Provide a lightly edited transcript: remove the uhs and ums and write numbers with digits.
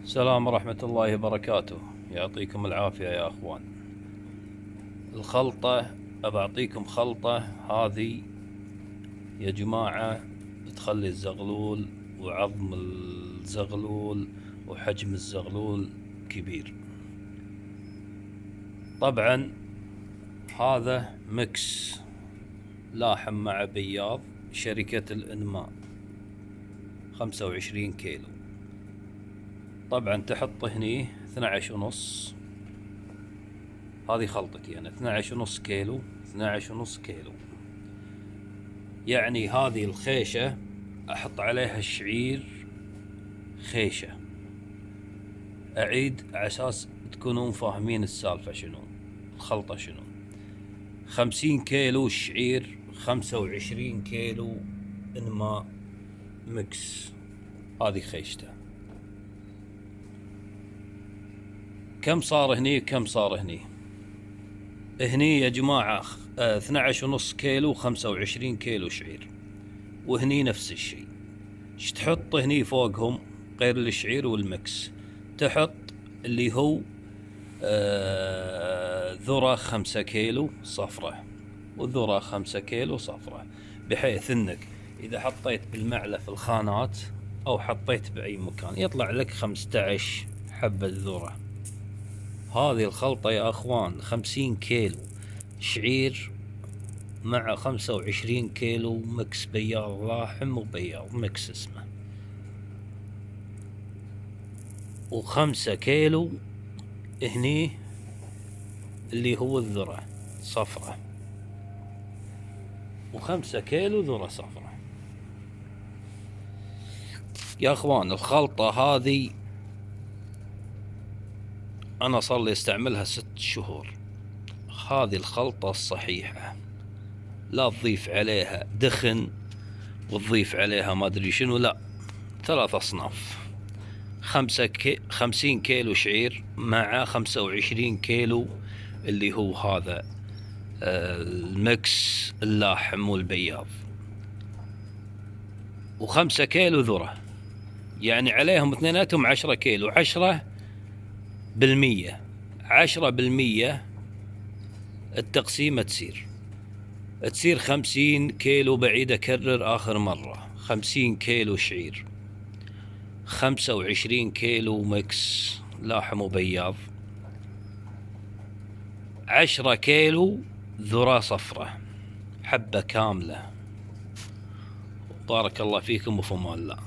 السلام ورحمة الله وبركاته. يعطيكم العافية يا أخوان. الخلطة أبعطيكم خلطة هذه يا جماعة تخلي الزغلول وعظم الزغلول وحجم الزغلول كبير. طبعا هذا مكس لاحم مع بياض شركة الإنماء 25 كيلو. طبعا تحط هني 12.5. هذه خلطتي أنا 12.5 كيلو. 12.5 كيلو يعني هذه الخيشة أحط عليها الشعير خيشة. أعيد على أساس تكونون فاهمين السالفة شنو الخلطة شنو. 50 كيلو الشعير، 25 كيلو إنماء مكس. هذه خيشته. كم صار هني كم صار هني؟ هني يا جماعة 12.5 كيلو 25 كيلو شعير، وهني نفس الشيء. ايش تحط هني فوقهم غير الشعير والمكس؟ تحط اللي هو ذرة 5 كيلو صفرة، والذرة 5 كيلو صفرة، بحيث انك اذا حطيت بالمعلى في الخانات او حطيت باي مكان يطلع لك 15 حبة ذرة. هذه الخلطة يا اخوان 50 كيلو شعير مع 25 كيلو مكس بياض لاحم وبياض مكس اسمه، و5 كيلو هني اللي هو الذرة صفرة، و5 كيلو ذرة صفرة. يا اخوان الخلطة هذه انا صار لي استعملها 6 شهور. هذه الخلطة الصحيحة، لا تضيف عليها دخن وتضيف عليها ما ادري شنو، لا، 3 اصناف. 50 كيلو شعير مع 25 كيلو اللي هو هذا المكس اللاحم والبياض، و5 كيلو ذرة، يعني عليهم اثنيناتهم 10 كيلو. 10% التقسيمة تصير 50 كيلو. بعيد أكرر آخر مرة، 50 كيلو شعير، 25 كيلو مكس لاحم وبياض، 10 كيلو ذرة صفرة حبة كاملة. بارك الله فيكم وفي امان الله.